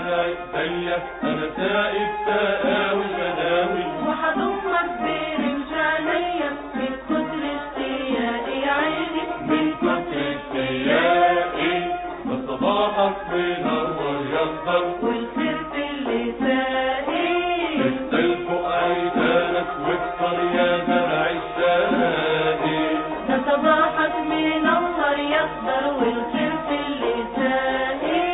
زرع زيك انا ساقي سقاوي شناوي، وحضنك برمش عينيا من كتر اشتياقي يا عيني، من كتر اشتياقي ده صباحك منور يخضر والخير في اللي ساقي. اشتغل فوق عيدانك واكسر يا زرع الشناقي، ده صباحك منور يخضر والخير في اللي ساقي.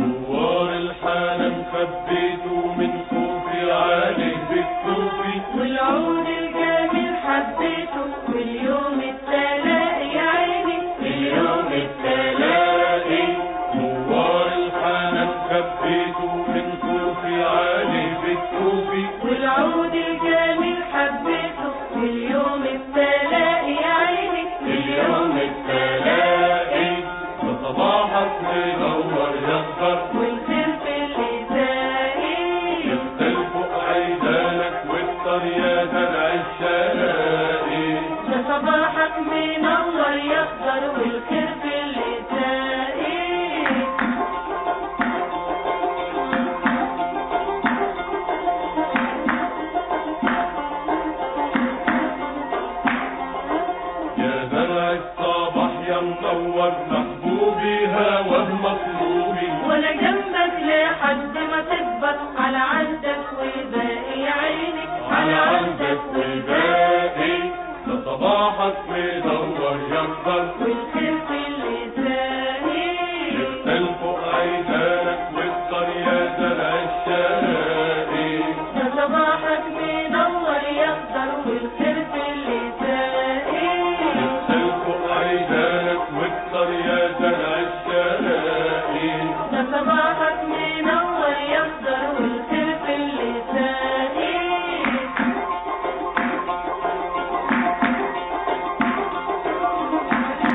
نوار الحنان خبيته من خوفي عليه بالكوفي، والعود الجميل حبيته واليوم التلاقي يا عيني، اليوم التلاقي. نوار الحنان خبيته من خوفي عليه بالكوفي، والعود الجميل حبيته واليوم التلاقي يا عيني، اليوم التلاقي ده صباحك منور يخضر والخير في اللي ساقي. اختل فوق عيدانك واكتر يا زرع الشناقي، ده صباحك منور يخضر والخير في اللي ساقي. يا زرع الصباح يا منور محبوبي هواه مطلوبي، وانا جنبك لحد ما تكبر على عهدك وباقي يا عيني، على عهدك والباقي ده صباحك